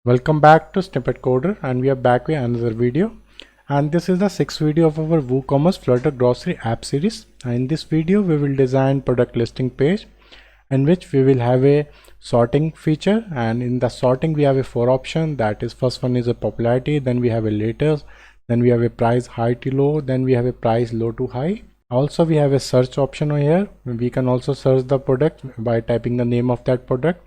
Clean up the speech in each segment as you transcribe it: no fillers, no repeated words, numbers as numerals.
Welcome back to Snippet Coder, and we are back with another video. And this is the sixth video of our WooCommerce Flutter Grocery app series. And in this video we will design product listing page in which we will have a sorting feature, and in the sorting we have a four option. That is, first one is a popularity, then we have a latest, then we have a price high to low, then we have a price low to high. Also we have a search option over here. We can also search the product by typing the name of that product.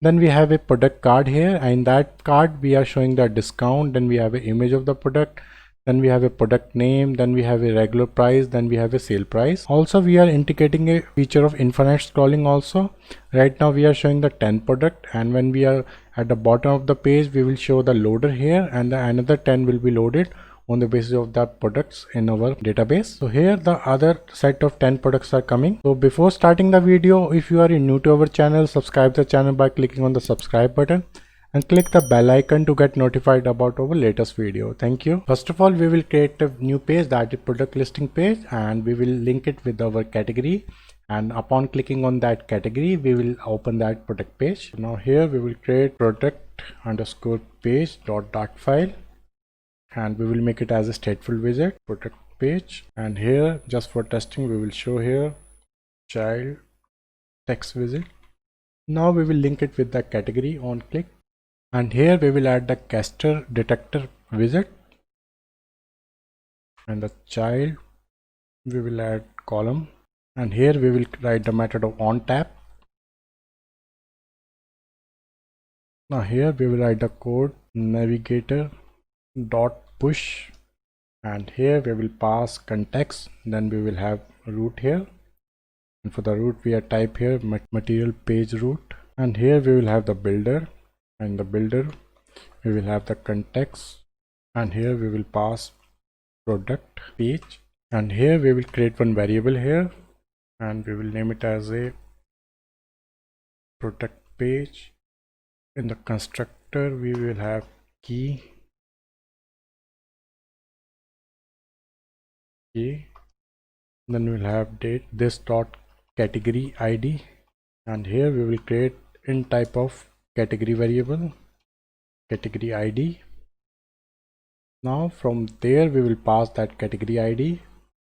Then we have a product card here, and in that card we are showing the discount. Then we have an image of the product, then we have a product name, then we have a regular price, then we have a sale price. Also we are integrating a feature of infinite scrolling also. Right now we are showing the 10 product, and when we are at the bottom of the page we will show the loader here, and another 10 will be loaded on the basis of the products in our database. So here the other set of 10 products are coming. So before starting the video, if you are new to our channel, subscribe the channel by clicking on the subscribe button and click the bell icon to get notified about our latest video. Thank you. First of all, we will create a new page, that is product listing page, and we will link it with our category. And upon clicking on that category, we will open that product page. Now here we will create product underscore page dot file, and we will make it as a stateful widget product page. And here, just for testing, we will show here child text widget. Now we will link it with the category on click, and here we will add the caster detector widget, and the child we will add column, and here we will write the method of on tap. Now here we will write the code navigator dot push, and here we will pass context. Then we will have root here, and for the root we are type here material page root, and here we will have the builder, and the builder we will have the context, and here we will pass product page, and here we will create one variable here, and we will name it as a product page. In the constructor we will have key, then we will have date this dot category id, and here we will create in type of category variable category id. Now from there we will pass that category id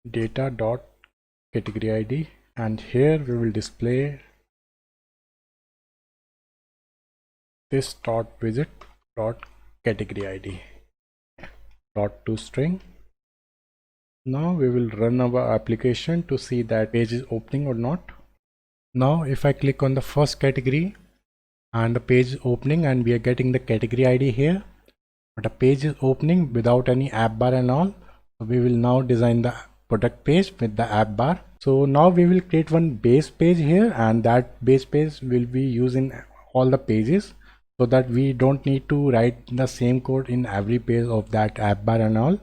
data dot category id, and here we will display this dot widget dot category id dot toString. Now we will run our application to see that page is opening or not. Now if I click on the first category, and the page is opening, and we are getting the category ID here, but the page is opening without any app bar and all. So we will now design the product page with the app bar. So now we will create one base page here, and that base page will be used in all the pages, so that we don't need to write the same code in every page of that app bar and all.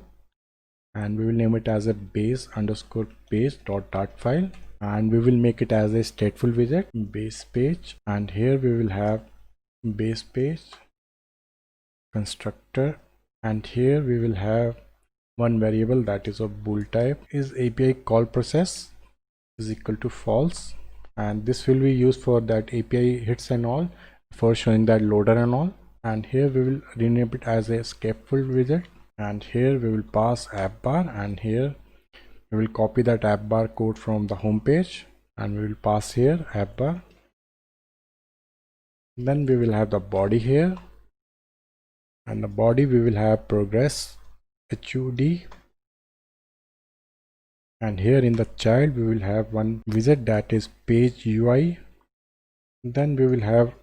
And we will name it as a base underscore page dot file, and we will make it as a stateful widget base page, and here we will have base page constructor, and here we will have one variable that is of bool type is API call process is equal to false, and this will be used for that API hits and all, for showing that loader and all. And here we will rename it as a scaffold widget, and here we will pass app bar, and here we will copy that app bar code from the home page, and we will pass here app bar. Then we will have the body here, and the body we will have progress HUD, and here in the child we will have one widget that is page UI. Then we will have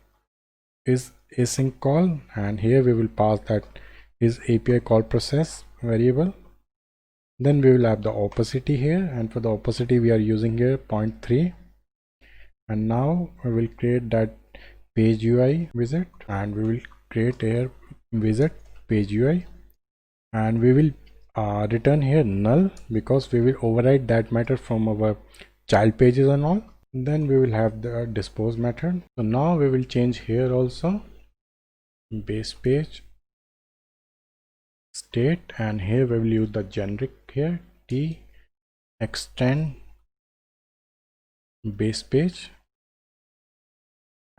is async call, and here we will pass that is API call process variable. Then we will have the opacity here, and for the opacity we are using here 0.3. and now we will create that page UI widget, and we will create here widget page UI, and we will return here null, because we will override that method from our child pages and all. Then we will have the dispose method. So now we will change here also base page state, and here we will use the generic here t extend base page,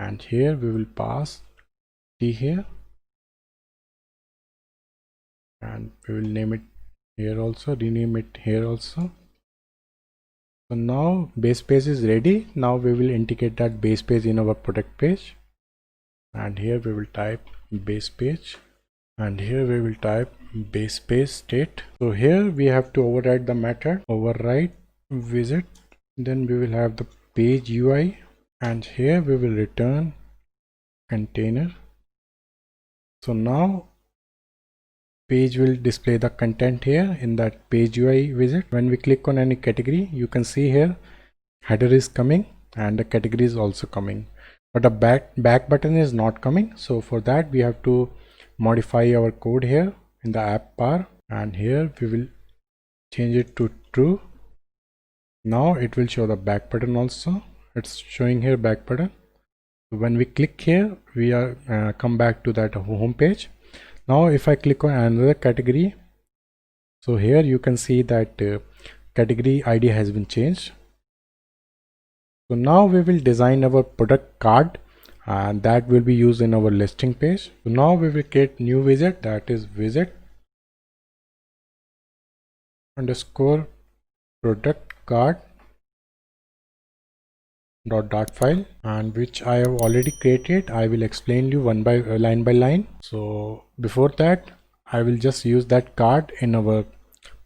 and here we will pass t here, and we will name it here also, rename it here also. So now base page is ready. Now we will indicate that base page in our product page, and here we will type base page, and here we will type base page state. So here we have to override the method override visit, then we will have the page UI, and here we will return container. So now page will display the content here in that page UI visit. When we click on any category, you can see here header is coming and the category is also coming, but the back button is not coming. So for that we have to modify our code here in the app bar, and here we will change it to true. Now it will show the back button also. It's showing here back button. When we click here, we are come back to that home page. Now if I click on another category, so here you can see that category ID has been changed. So now we will design our product card, and that will be used in our listing page. So now we will create new widget, that is widget underscore product card dot file, and which I have already created. I will explain you one by line by line. So before that, I will just use that card in our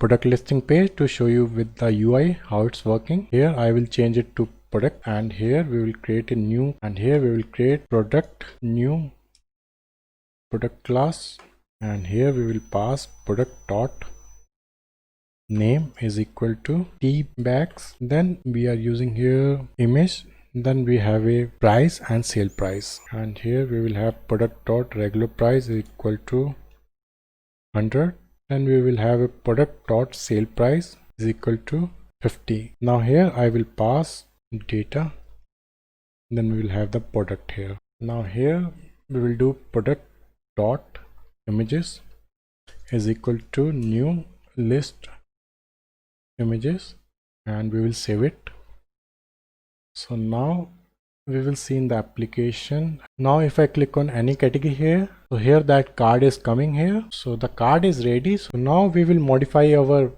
product listing page to show you with the UI how it's working. Here I will change it to product, and here we will create a new, and here we will create product new product class, and here we will pass product dot name is equal to t bags. Then we are using here image, then we have a price and sale price, and here we will have product dot regular price is equal to 100. Then we will have a product dot sale price is equal to 50. Now here I will pass data, then we will have the product here. Now here we will do product dot images is equal to new list images, and we will save it. So now we will see in the application. Now if I click on any category here, so here that card is coming here, so the card is ready. So now we will modify our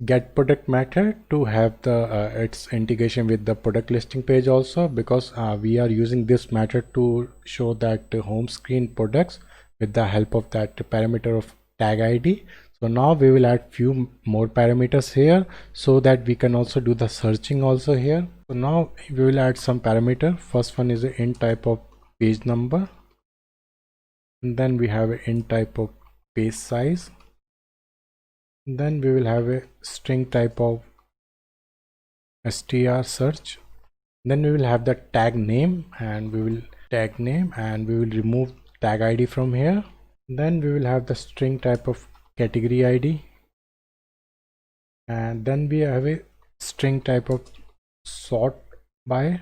get product method to have the its integration with the product listing page also, because we are using this method to show that home screen products with the help of that parameter of tag ID. So now we will add few more parameters here so that we can also do the searching also here. So now we will add some parameter. First one is the int type of page number, and then we have an int type of page size, then we will have a string type of str search, then we will have the tag name, and we will tag name, and we will remove tag ID from here. Then we will have the string type of category ID, and then we have a string type of sort by,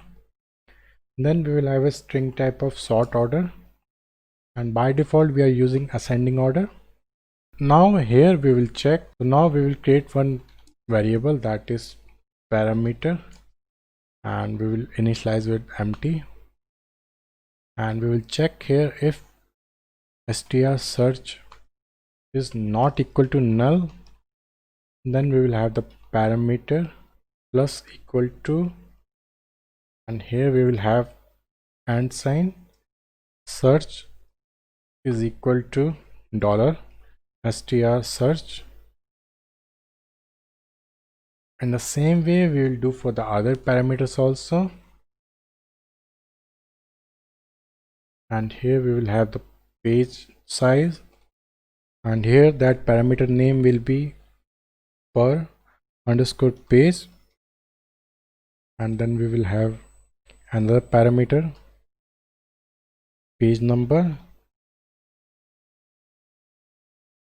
then we will have a string type of sort order, and by default we are using ascending order. Now here we will check. So now we will create one variable, that is parameter, and we will initialize with empty, and we will check here if str search is not equal to null, then we will have the parameter plus equal to, and here we will have and sign search is equal to dollar str search. In the same way we will do for the other parameters also, and here we will have the page size, and here that parameter name will be per underscore page, and then we will have another parameter page number,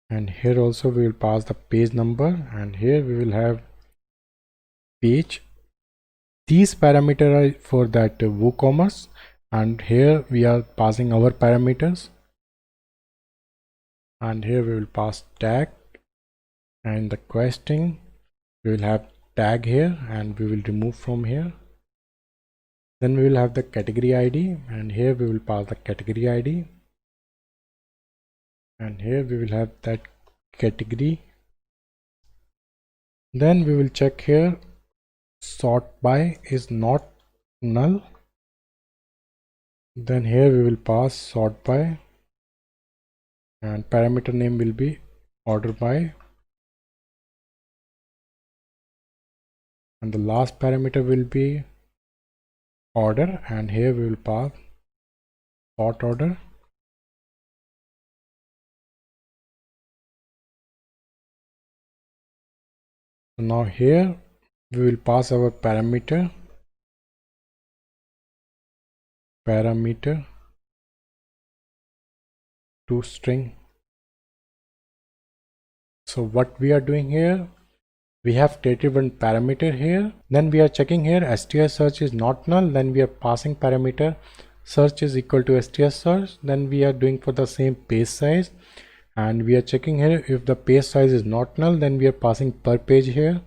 and here also we will pass the page number, and here we will have page. These parameters are for that WooCommerce, and here we are passing our parameters, and here we will pass tag, and the questing we will have tag here, and we will remove from here. Then we will have the category ID, and here we will pass the category ID, and here we will have that category. Then we will check here sort by is not null. Then here we will pass sort by, and parameter name will be order by, and the last parameter will be order, and here we will pass sort order. So now here we will pass our parameter to string. So what we are doing here, we have created one parameter here, then we are checking here str search is not null, then we are passing parameter search is equal to str search, then we are doing for the same page size, and we are checking here if the page size is not null, then we are passing per page here.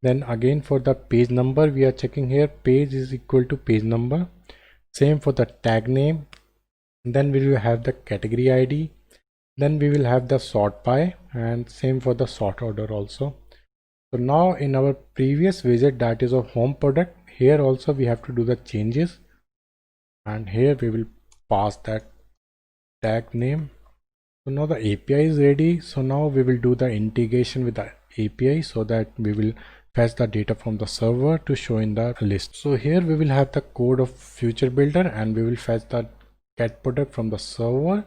Then again for the page number we are checking here page is equal to page number, same for the tag name. Then we will have the category ID, then we will have the sort by, and same for the sort order also. So now in our previous widget, that is of home product, here also we have to do the changes, and here we will pass that tag name. So now the API is ready, so now we will do the integration with the API so that we will fetch the data from the server to show in the list. So here we will have the code of future builder, and we will fetch the get product from the server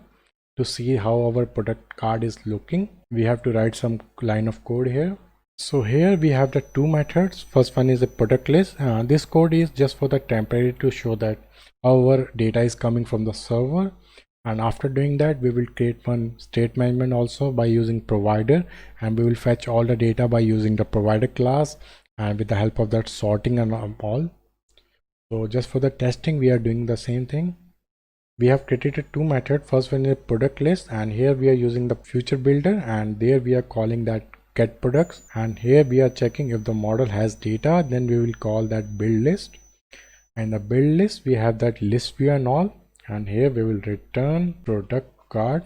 to see how our product card is looking. We have to write some line of code here. So here we have the two methods. First one is the product list. This code is just for the temporary to show that our data is coming from the server, and after doing that we will create one state management also by using provider, and we will fetch all the data by using the provider class and with the help of that sorting and all. So just for the testing we are doing the same thing. We have created two methods. First one is product list, and here we are using the future builder, and there we are calling that get products, and here we are checking if the model has data, then we will call that build list. And the build list we have that list view and all, and here we will return product card.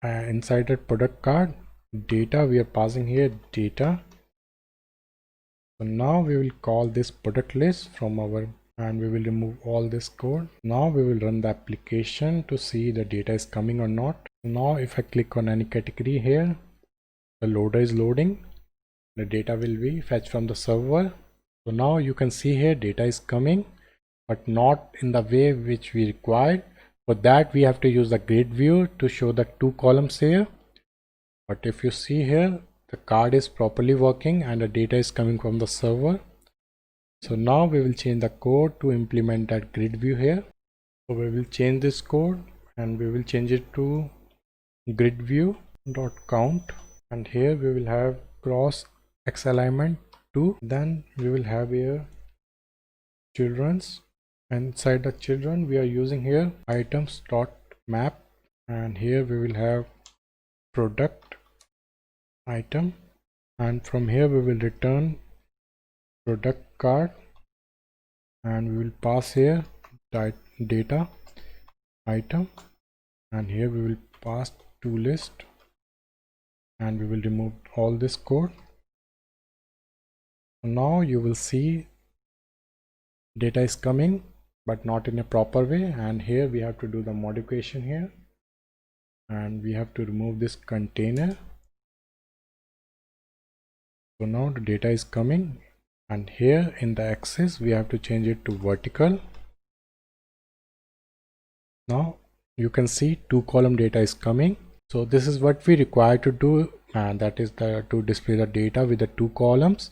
Inside that product card data we are passing here data. So now we will call this product list from our, and we will remove all this code. Now we will run the application to see the data is coming or not. Now if I click on any category here, the loader is loading, the data will be fetched from the server. So now you can see here data is coming, but not in the way which we required. For that we have to use the grid view to show the two columns here. But if you see here, the card is properly working and the data is coming from the server. So now we will change the code to implement that grid view here. So we will change this code and we will change it to grid view dot count, and here we will have cross x alignment 2. Then we will have here children's. Inside the children we are using here items dot map, and here we will have product item, and from here we will return product card, and we will pass here data item, and here we will pass to list, and we will remove all this code. Now you will see data is coming but not in a proper way, and here we have to do the modification here, and we have to remove this container. So now the data is coming, and here in the axis we have to change it to vertical. Now you can see two column data is coming. So this is what we require to do, and that is to display the data with the two columns.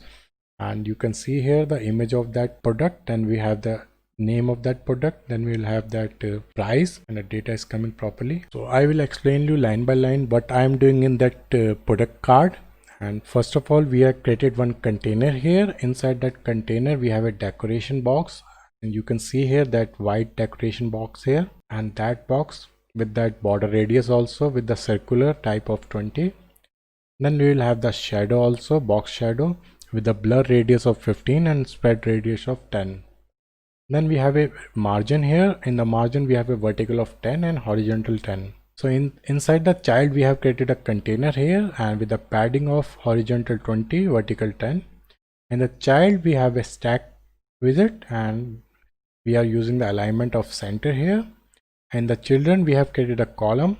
And you can see here the image of that product, and we have the name of that product, then we will have that price, and the data is coming properly. So I will explain you line by line what I am doing in that product card. And first of all, we have created one container here. Inside that container we have a decoration box, and you can see here that white decoration box here, and that box with that border radius also with the circular type of 20. Then we will have the shadow also, box shadow with the blur radius of 15 and spread radius of 10. Then we have a margin here. In the margin we have a vertical of 10 and horizontal 10. So inside the child we have created a container here, and with the padding of horizontal 20, vertical 10. In the child we have a stack widget, and we are using the alignment of center here. And the children we have created a column,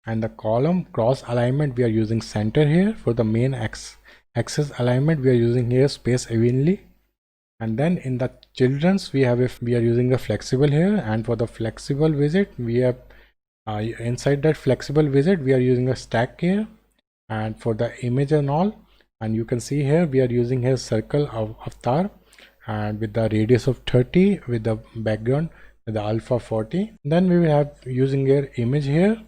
and the column cross alignment we are using center here. For the main axis alignment we are using here space evenly. And then in the children's we are using the flexible here, and for the flexible widget we have inside that flexible widget we are using a stack here. And for the image and all, and you can see here we are using here circle of avatar, and with the radius of 30, with the background with the alpha 40. Then we will have using here image here,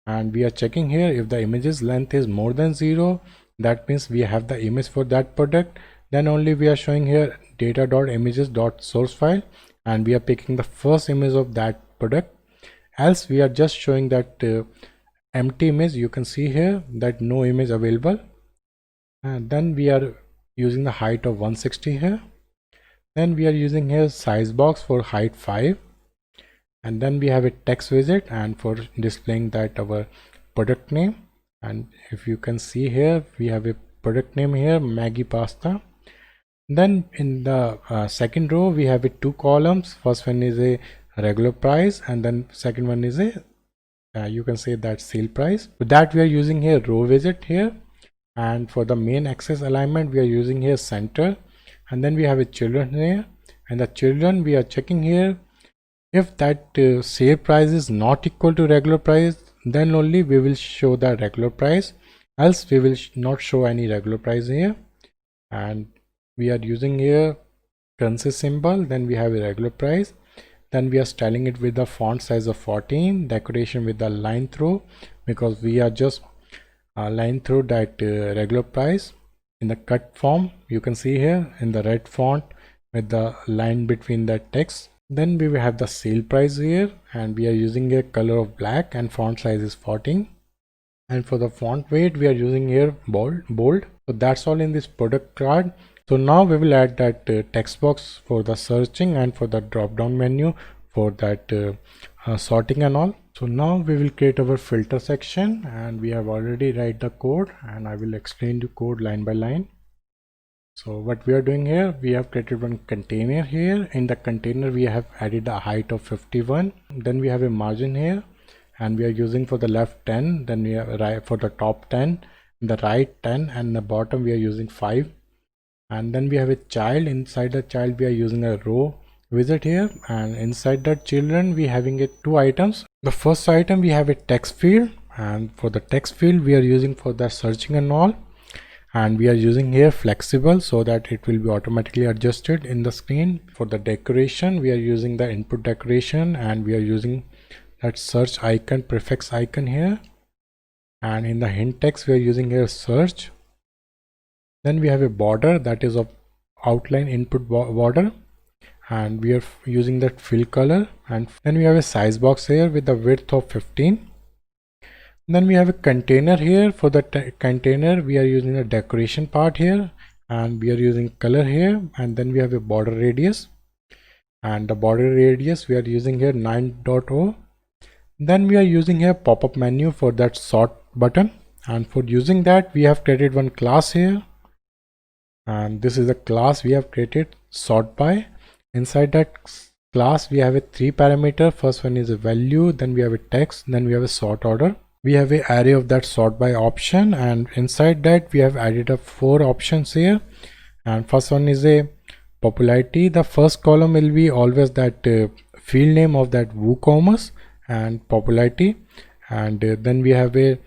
and we are checking here if the image's length is more than 0, that means we have the image for that product. Then only we are showing here data.images.source file, and we are picking the first image of that product. Else we are just showing that empty image. You can see here that no image available. And then we are using the height of 160 here. Then we are using here size box for height 5. And then we have a text widget, and for displaying that our product name. And if you can see here we have a product name here, Maggi pasta. Then in the second row we have 2 columns. First one is a regular price, and then second one is a you can say that sale price. For that we are using here row widget here, and for the main axis alignment we are using here center. And then we have a children here, and the children we are checking here if that sale price is not equal to regular price, then only we will show the regular price, else we will not show any regular price here. And we are using here currency symbol. Then we have a regular price. Then we are styling it with the font size of 14, decoration with the line through, because we are just line through that regular price in the cut form. You can see here in the red font with the line between the text. Then we will have the sale price here, and we are using a color of black, and font size is 14. And for the font weight we are using here bold. So that's all in this product card. So now we will add that text box for the searching, and for the drop down menu for that sorting and all. So now we will create our filter section, and we have already write the code, and I will explain the code line by line. So what we are doing here, we have created one container here. In the container we have added a height of 51. Then we have a margin here, and we are using for the left 10. Then we have right for the top 10, the right 10, and the bottom we are using 5. And then we have a child. Inside the child we are using a row widget here, and inside the children we having 2 items. The first item we have a text field, and for the text field we are using for the searching and all, and we are using here flexible so that it will be automatically adjusted in the screen. For the decoration we are using the input decoration, and we are using that search icon prefix icon here. And in the hint text we are using here search. Then we have a border that is of outline input border, and we are using that fill color. And then we have a size box here with the width of 15. Then we have a container here. For the container we are using a decoration part here, and we are using color here. And then we have a border radius, and the border radius we are using here 9.0. Then we are using here pop-up menu for that sort button, and for using that we have created one class here, and this is the class we have created sort by. Inside that class we have a 3 parameter. First one is a value, then we have a text, then we have a sort order. We have a array of that sort by option, and inside that we have added up 4 options here. And first one is a popularity. The first column will be always that field name of that WooCommerce and popularity. And then we have a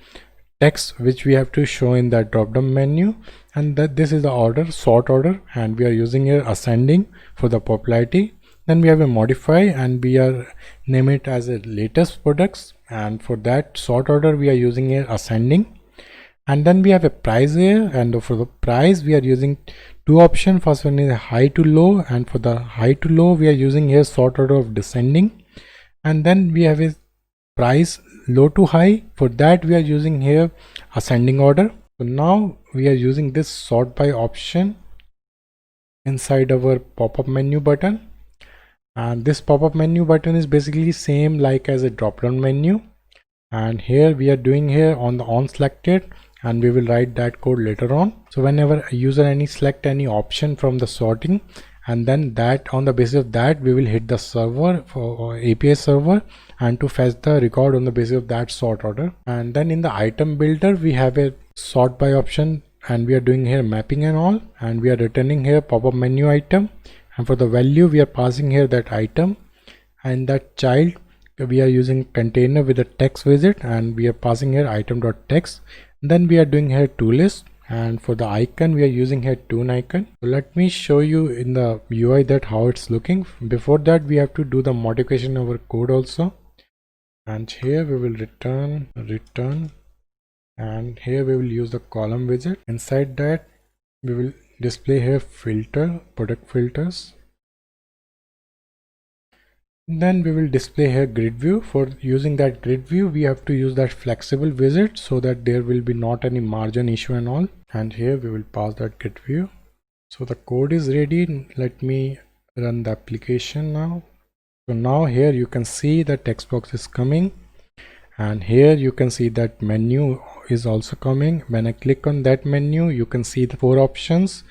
text which we have to show in that drop down menu, and that this is the order, sort order, and we are using here ascending for the popularity. Then we have a modify, and we are name it as a latest products, and for that sort order we are using here ascending. And then we have a price here, and for the price we are using 2 options. First one is high to low, and for the high to low we are using here sort order of descending. And then we have a price low to high. For that we are using here ascending order. So now we are using this sort by option inside our pop-up menu button, and this pop-up menu button is basically same like as a drop down menu. and here we are doing here on the on selected, and we will write that code later on. So whenever a user select any option from the sorting, and then that on the basis of that we will hit the server for API server and to fetch the record on the basis of that sort order. And then in the item builder we have a sort by option, and we are doing here mapping and all, and we are returning here pop-up menu item, and for the value we are passing here that item, and that child we are using container with a text widget, and we are passing here item.text. Then we are doing here toolist, and for the icon we are using here toon icon. So let me show you in the UI that how it's looking. Before that we have to do the modification of our code also, and here we will return, and here we will use the column widget. Inside that we will display here filter, product filters. Then we will display here grid view. For using that grid view we have to use that flexible widget so that there will be not any margin issue and all, and here we will pass that grid view. So the code is ready. Let me run the application now. So now here you can see the text box is coming, and here you can see that menu is also coming. When I click on that menu you can see the 4 options.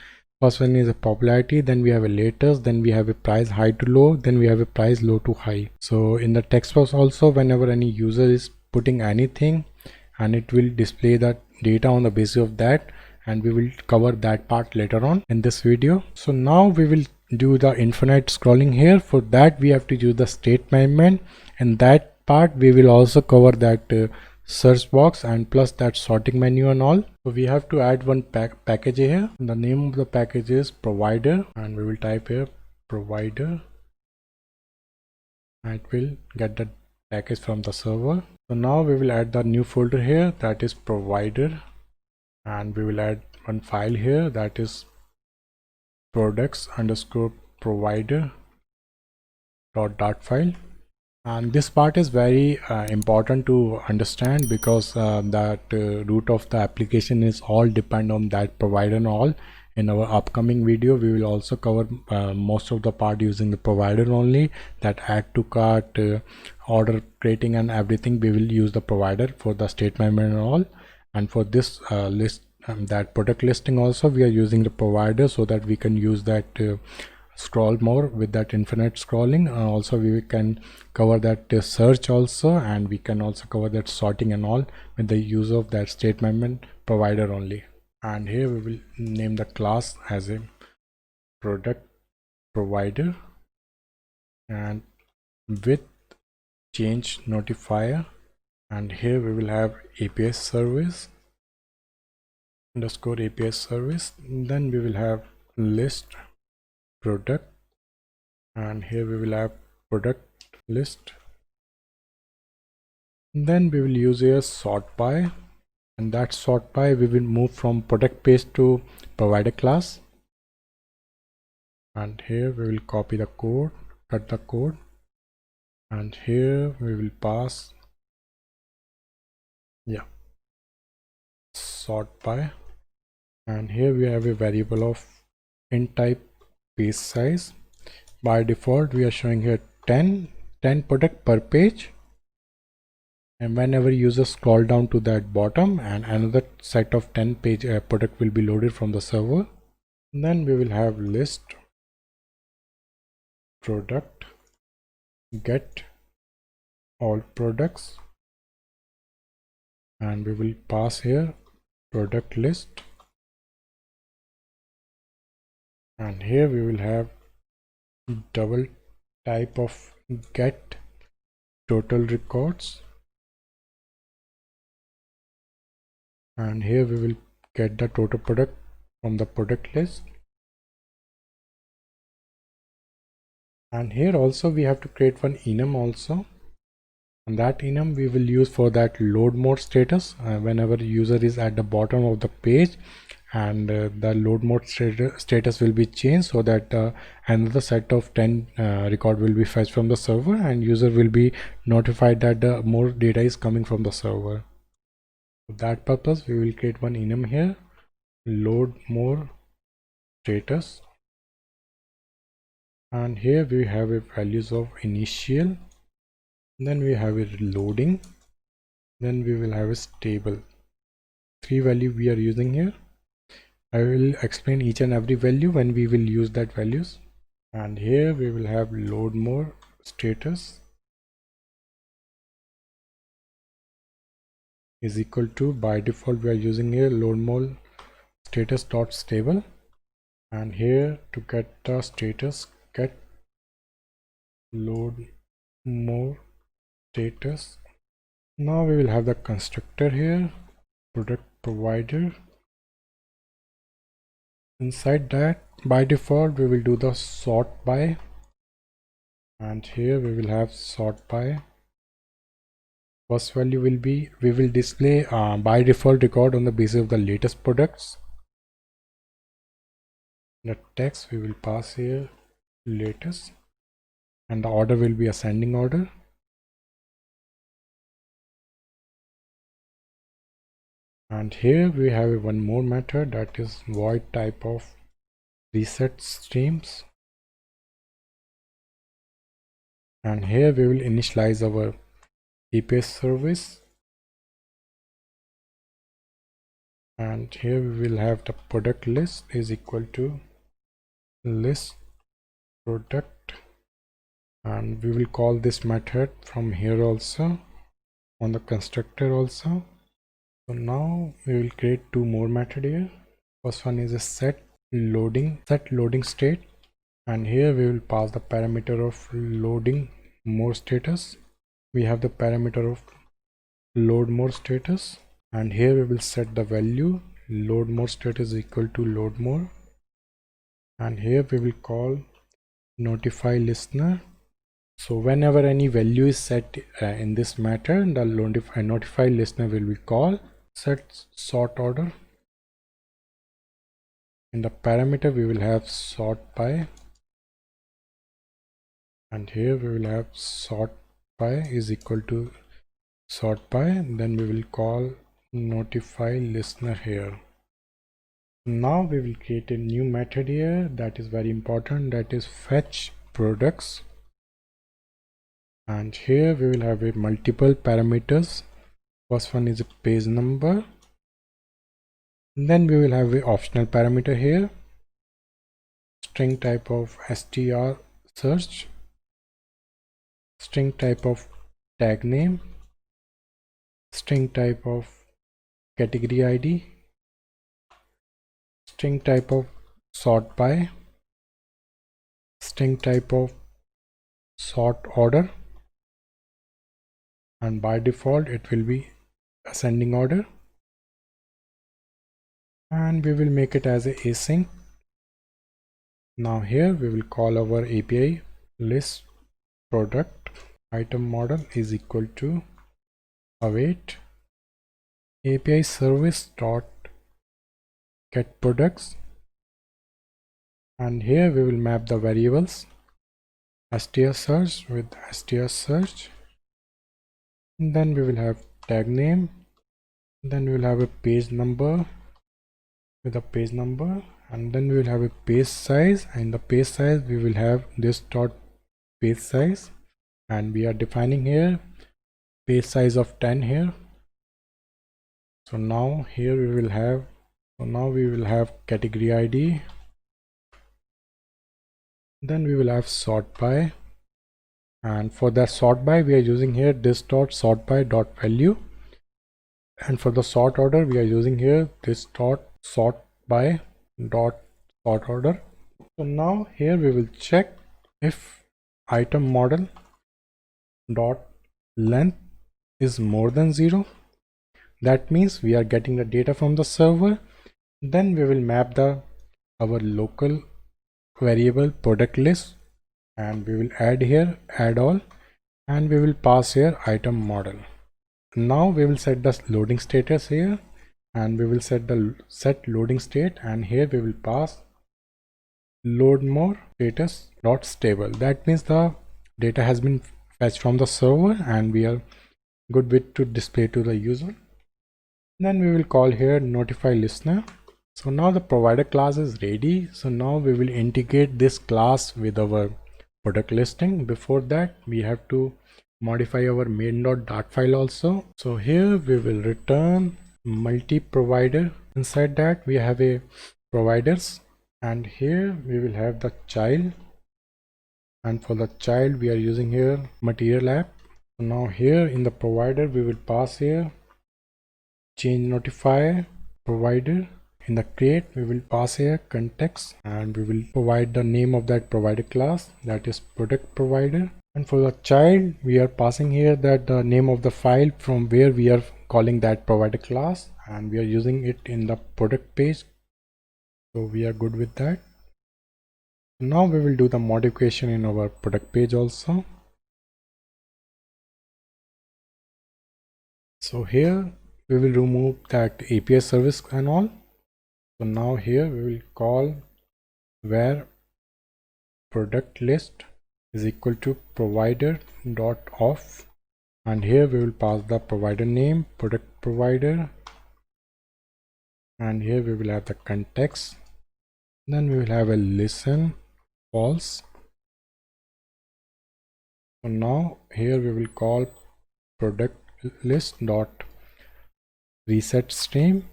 First one is a popularity, then we have a latest, then we have a price high to low, then we have a price low to high. So in the text box also, whenever any user is putting anything, and it will display that data on the basis of that, and we will cover that part later on in this video. So now we will do the infinite scrolling here. For that we have to use the state management, and that part we will also cover that search box and plus that sorting menu and all. So we have to add one package here. The name of the package is provider, and we will type here provider, and it will get the package from the server. So now we will add the new folder here, that is provider, and we will add one file here, that is products underscore provider dot file. And this part is very important to understand, because that root of the application is all depend on that provider and all. In our upcoming video we will also cover most of the part using the provider only, that add to cart, order creating and everything. We will use the provider for the state management and all. And for this list, that product listing also we are using the provider, so that we can use that scroll more with that infinite scrolling. Also we can cover that search also, and we can also cover that sorting and all with the use of that state management provider only. And here we will name the class as a product provider, and with change notifier, and here we will have API service underscore API service. Then we will have list product, and here we will have product list. Then we will use a sort by, and that sort by we will move from product page to provider class. And here we will copy the code, cut the code, and here we will pass sort by, and here we have a variable of int type page size. By default we are showing here 10 product per page, and whenever users scroll down to that bottom, and another set of 10 page product will be loaded from the server. Then we will have list product get all products, and we will pass here product list, and here we will have double type of get total records, and here we will get the total product from the product list. And here also we have to create one enum also, and that enum we will use for that load mode status. Whenever user is at the bottom of the page, and the load mode status will be changed, so that another set of 10 record will be fetched from the server, and user will be notified that the more data is coming from the server. For that purpose we will create one enum here, load more status, and here we have a values of initial, then we have a loading, Then we will have a stable. 3 value we are using here. I will explain each and every value when we will use that values. And here we will have load more status is equal to, by default we are using here load more status dot stable, and here to get the status, get load more status. Now we will have the constructor here, product provider. Inside that, by default we will do the sort by, and here we will have sort by. First value will be, we will display by default record on the basis of the latest products. The text we will pass here latest, and the order will be ascending order. And here we have one more method, that is void type of reset streams, and here we will initialize our API service, and here we will have the product list is equal to list product, and we will call this method from here also on the constructor also. So now we will create two more method here. First one is a set loading state, and here we will pass the parameter of loading more status. We have the parameter of load more status, and here we will set the value load more status equal to load more, and here we will call notify listener. So whenever any value is set in this method, the notify listener will be called. Set sort order. In the parameter we will have sort by, and here we will have sort by is equal to sort by, then we will call notify listener here. Now we will create a new method here that is very important, that is fetch products, and here we will have a multiple parameters. First one is a page number, then we will have a optional parameter here, string type of str search, string type of tag name, string type of category ID, string type of sort by, string type of sort order, and by default it will be ascending order, and we will make it as a async. Now here we will call our API list product item model is equal to await API service dot get products, and here we will map the variables str search with str search, and then we will have tag name, then we will have a page number with a page number, and then we will have a page size, and the page size we will have this dot page size, and we are defining here page size of 10 here. So now here we will have category ID, then we will have sort by, and for that sort by we are using here this dot sort by dot value, and for the sort order we are using here this dot sort by dot sort order. So now here we will check if item model dot length is more than 0, that means we are getting the data from the server. Then we will map our local variable product list, and we will add here add all, and we will pass here item model. Now we will set the loading status here, and we will set the set loading state, and here we will pass load more status dot stable. That means the data has been fetched from the server and we are good with to display to the user. Then we will call here notify listener. So now the provider class is ready. So now we will integrate this class with our product listing. Before that we have to modify our main.dart file also. So here we will return multi-provider. Inside that we have a providers, and here we will have the child, and for the child we are using here material app. So now here in the provider we will pass here change notifier provider. In the create we will pass here context, and we will provide the name of that provider class, that is product provider. And for the child we are passing here that the name of the file from where we are calling that provider class, and we are using it in the product page, so we are good with that. Now we will do the modification in our product page also. So here we will remove that API service and all. So now here we will call where product list is equal to provider dot off, and here we will pass the provider name product provider, and here we will have the context. Then we will have a listen false. So now here we will call product list dot reset stream.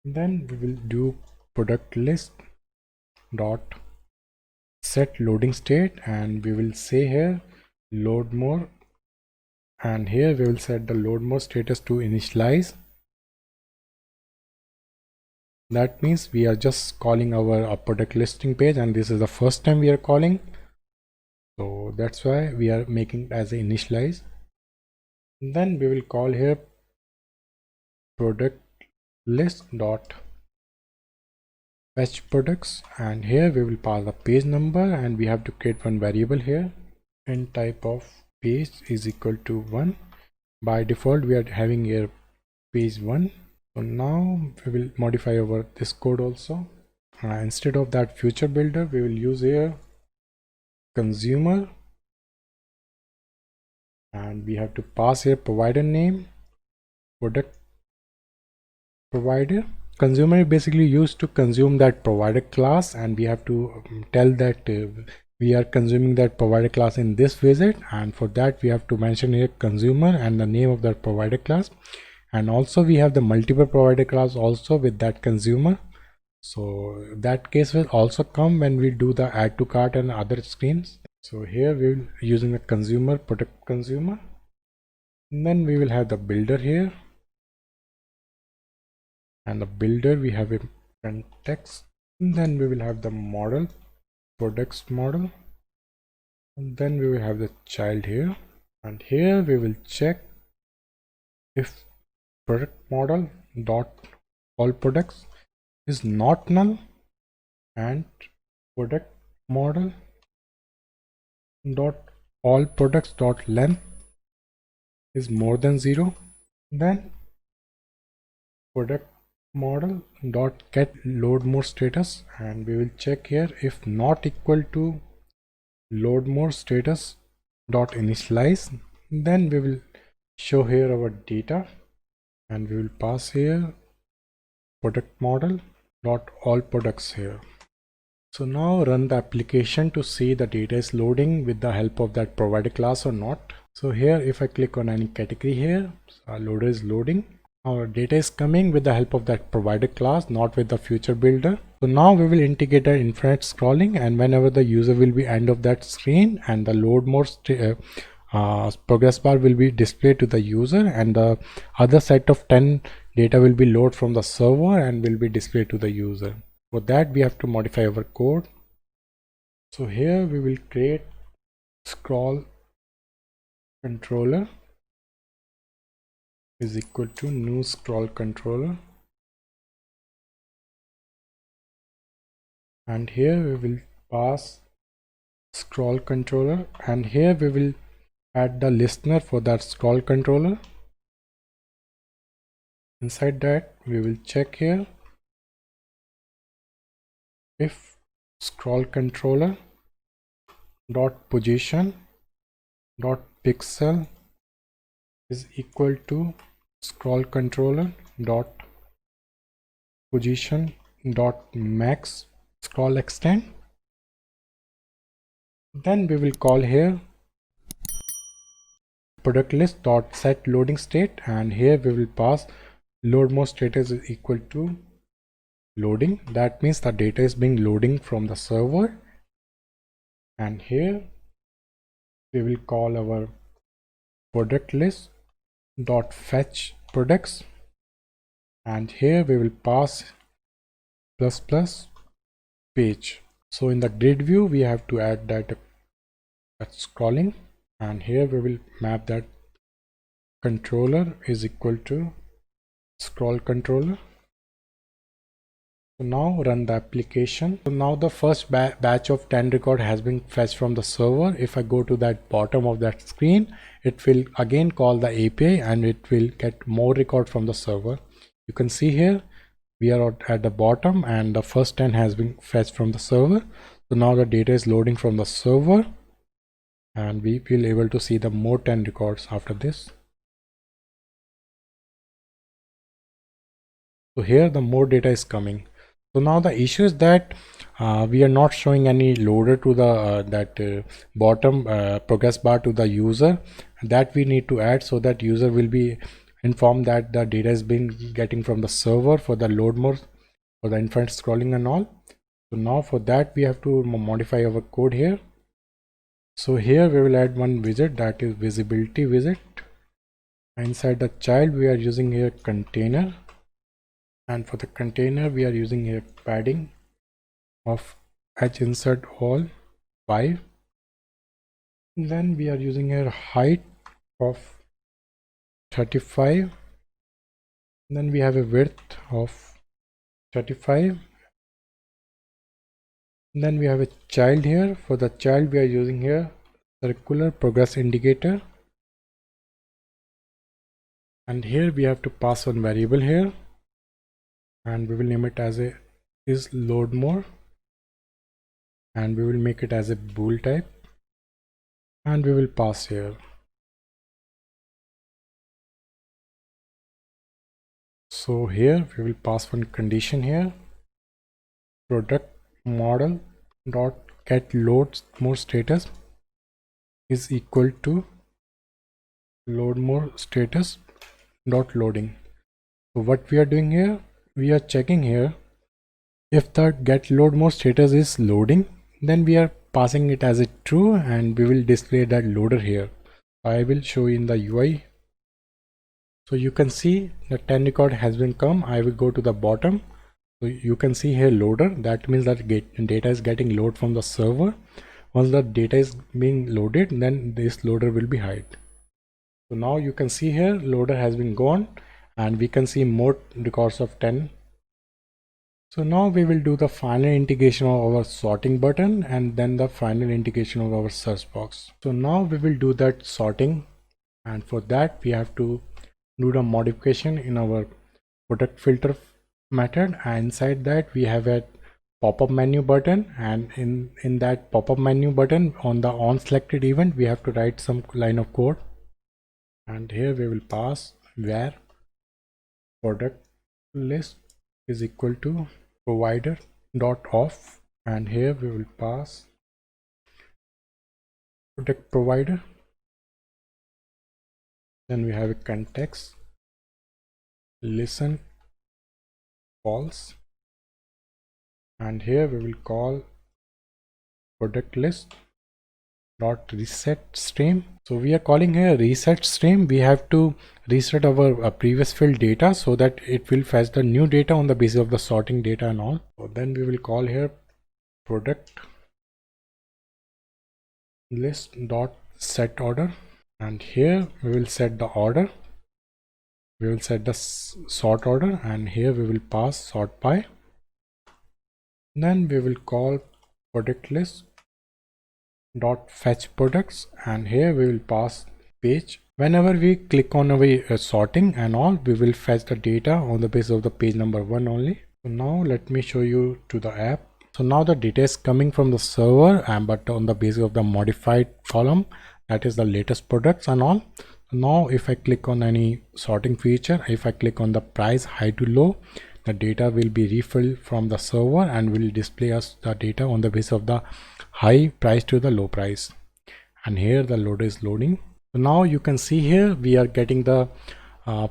Then we will do product list dot set loading state, and we will say here load more, and here we will set the load more status to initialize. That means we are just calling our product listing page, and this is the first time we are calling, so that's why we are making it as a initialize. Then we will call here product list dot fetch products, and here we will pass the page number, and we have to create one variable here, and type of page is equal to 1. By default we are having here page 1. So now we will modify over this code also. Instead of that future builder we will use here consumer, and we have to pass here provider name product provider. Consumer is basically used to consume that provider class, and we have to tell that we are consuming that provider class in this visit, and for that we have to mention here consumer and the name of that provider class. And also we have the multiple provider class also with that consumer, so that case will also come when we do the add to cart and other screens. So here we will using the consumer product consumer, and then we will have the builder here, and the builder we have a context, and then we will have the model products model, and then we will have the child here, and here we will check if product model dot all products is not null, and product model dot all products dot length is more than 0. Then product model dot get load more status, and we will check here if not equal to load more status dot initialize. Then we will show here our data, and we will pass here product model dot all products here. So now run the application to see the data is loading with the help of that provider class or not. So here if I click on any category here, our loader is loading. Our data is coming with the help of that provider class, not with the future builder. So now we will integrate our infinite scrolling, and whenever the user will be end of that screen, and the load more progress bar will be displayed to the user, and the other set of 10 data will be loaded from the server and will be displayed to the user. For that we have to modify our code. So here we will create scroll controller is equal to new scroll controller, and here we will pass scroll controller, and here we will add the listener for that scroll controller. Inside that we will check here if scroll controller dot position dot pixel is equal to scroll controller dot position dot max scroll extent. Then we will call here product list dot set loading state, and here we will pass load more status is equal to loading. That means the data is being loading from the server, and here we will call our product list dot fetch products, and here we will pass plus plus page. So in the grid view we have to add that scrolling, and here we will map that controller is equal to scroll controller. So now run the application. So now the first batch of 10 record has been fetched from the server. If I go to that bottom of that screen, it will again call the API and it will get more record from the server. You can see here we are at the bottom and the first 10 has been fetched from the server. So now the data is loading from the server and we will able to see the more 10 records after this. So here the more data is coming. So now the issue is that we are not showing any loader to the bottom progress bar to the user. That we need to add so that user will be informed that the data is being getting from the server for the load more, for the infinite scrolling and all. So now for that we have to modify our code here. So here we will add one widget, that is visibility widget. Inside the child we are using here container, and for the container we are using here padding of edge insert all 5. Then we are using here height of 35. Then we have a width of 35. Then we have a child here. For the child we are using here circular progress indicator, and here we have to pass one variable here, and we will name it as a is load more, and we will make it as a bool type, and we will pass here. So here we will pass one condition here, product model dot get load more status is equal to load more status dot loading. So what we are doing here, we are checking here if the get load more status is loading, then we are passing it as a true and we will display that loader here. I will show you in the UI. So you can see the 10 record has been come. I will go to the bottom. So you can see here loader, that means that data is getting load from the server. Once the data is being loaded, then this loader will be hide. So now you can see here loader has been gone and we can see more records of 10. So now we will do the final integration of our sorting button and then the final integration of our search box. So now we will do that sorting, and for that we have to do the modification in our product filter method, and inside that we have a pop-up menu button, and in that pop-up menu button on the on selected event we have to write some line of code, and here we will pass where product list is equal to provider dot off, and here we will pass product provider. Then we have a context listen false, and here we will call product list dot reset stream. So we are calling here reset stream. We have to reset our previous field data so that it will fetch the new data on the basis of the sorting data and all. So then we will call here product list dot set order, and here we will set the order. We will set the sort order, and here we will pass sort by. Then we will call product list dot fetch products, and here we will pass page. Whenever we click on our sorting and all, we will fetch the data on the basis of the page number 1 only. So now let me show you to the app. So now the data is coming from the server, but on the basis of the modified column, that is the latest products and all. Now if I click on any sorting feature, if I click on the price high to low, the data will be refilled from the server and will display us the data on the basis of the high price to the low price. And here the loader is loading. So now you can see here we are getting the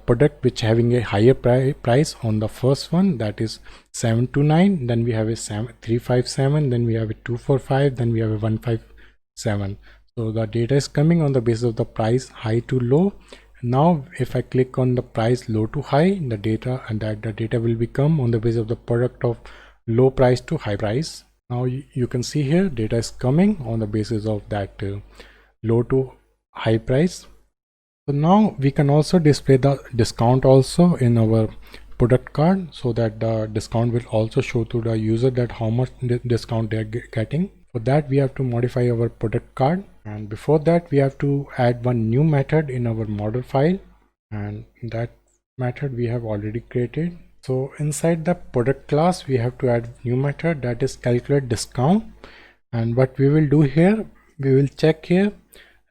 product which having a higher price on the first one, that is 729, then we have a 357, then we have a 245, then we have a 157. So the data is coming on the basis of the price high to low. Now if I click on the price low to high, the data will become on the basis of the product of low price to high price. Now you can see here data is coming on the basis of that low to high price. So now we can also display the discount also in our product card, so that the discount will also show to the user that how much discount they are getting. For that we have to modify our product card, and before that we have to add one new method in our model file, and that method we have already created. So inside the product class we have to add new method, that is calculate discount. And what we will do here, we will check here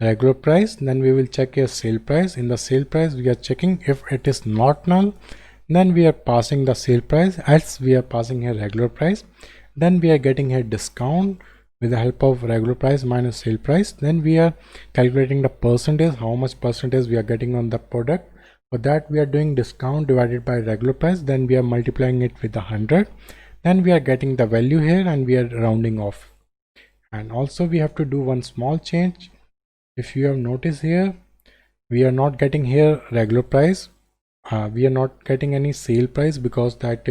regular price, then we will check here sale price. In the sale price we are checking if it is not null, then we are passing the sale price, else we are passing here regular price. Then we are getting here discount with the help of regular price minus sale price. Then we are calculating the percentage, how much percentage we are getting on the product. For that we are doing discount divided by regular price, then we are multiplying it with 100, then we are getting the value here and we are rounding off. And also we have to do one small change. If you have noticed here, we are not getting here regular price, we are not getting any sale price because that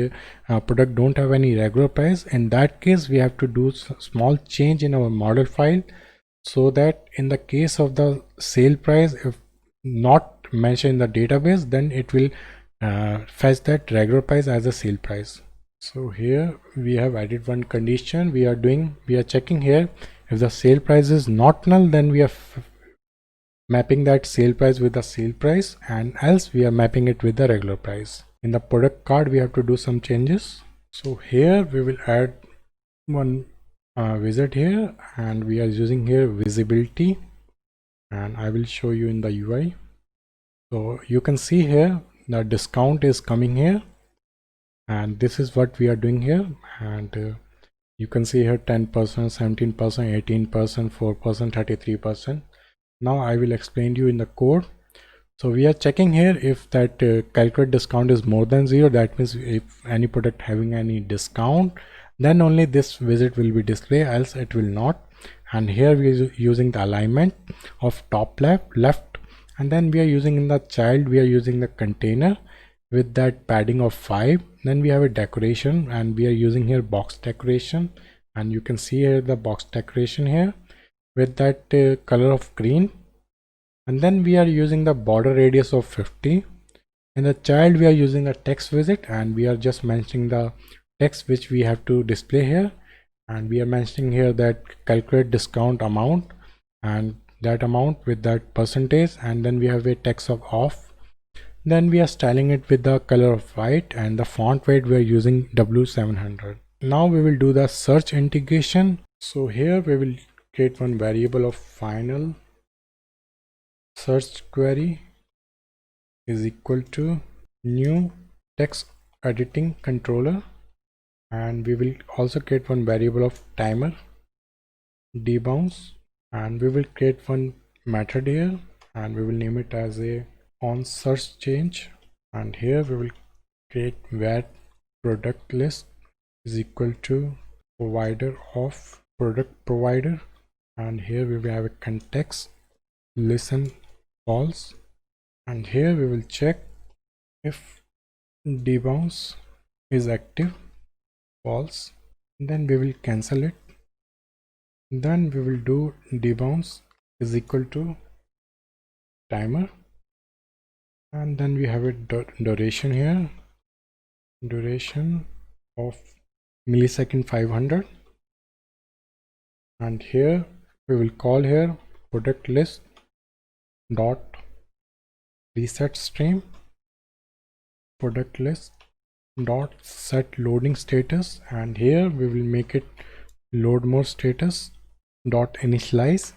product don't have any regular price. In that case we have to do small change in our model file, so that in the case of the sale price, if not mentioned in the database, then it will fetch that regular price as a sale price. So here we have added one condition. We are checking here if the sale price is not null, then we are mapping that sale price with the sale price, and else we are mapping it with the regular price. In the product card we have to do some changes. So here we will add one widget here, and we are using here visibility, and I will show you in the UI. So you can see here the discount is coming here, and this is what we are doing here. And you can see here 10%, 17%, 18%, 4%, 33%. Now I will explain to you in the code. So we are checking here if that calculate discount is more than 0, that means if any product having any discount, then only this widget will be displayed, else it will not. And here we are using the alignment of top left, and then we are using in the child, we are using the container with that padding of 5. Then we have a decoration, and we are using here box decoration, and you can see here the box decoration here with that color of green. And then we are using the border radius of 50. In the child we are using a text widget, and we are just mentioning the text which we have to display here, and we are mentioning here that calculate discount amount, and that amount with that percentage, and then we have a text of off. Then we are styling it with the color of white, and the font weight we are using W700. Now we will do the search integration. So here we will create one variable of final search query is equal to new text editing controller, and we will also create one variable of timer debounce, and we will create one method here, and we will name it as a on search change. And here we will create where product list is equal to provider of product provider, and here we will have a context listen false, and here we will check if debounce is active false, then we will cancel it. Then we will do debounce is equal to timer, and then we have a duration here, duration of millisecond 500, and here we will call here product list dot reset stream, product list dot set loading status, and here we will make it load more status dot initialize,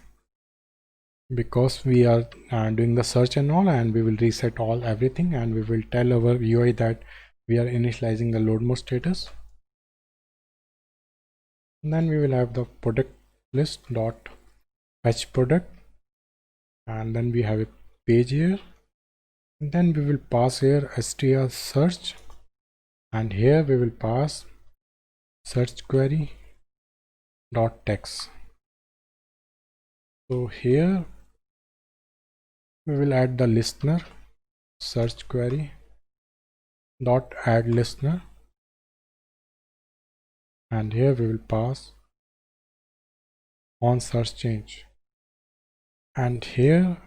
because we are doing the search and all, and we will reset all everything, and we will tell our UI that we are initializing the load more status. And then we will have the product list dot fetch product, and then we have a page here, and then we will pass here str search, and here we will pass search query dot text. So here we will add the listener search query dot add listener, and here we will pass on search change, and here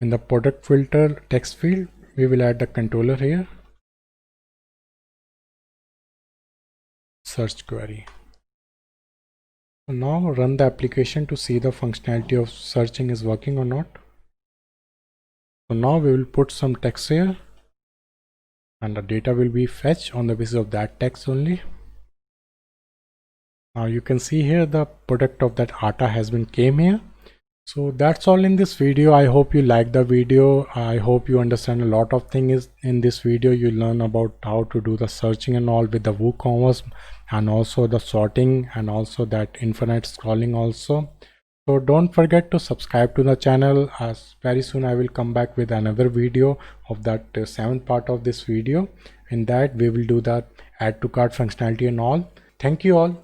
in the product filter text field we will add the controller here search query. So now run the application to see the functionality of searching is working or not. So now we will put some text here, and the data will be fetched on the basis of that text only. Now you can see here the product of that atta has been came here. So that's all in this video. I hope you like the video. I hope you understand a lot of things in this video. You learn about how to do the searching and all with the WooCommerce, and also the sorting, and also that infinite scrolling also. So don't forget to subscribe to the channel, as very soon I will come back with another video of that seventh part of this video. In that we will do that add to cart functionality and all. Thank you all.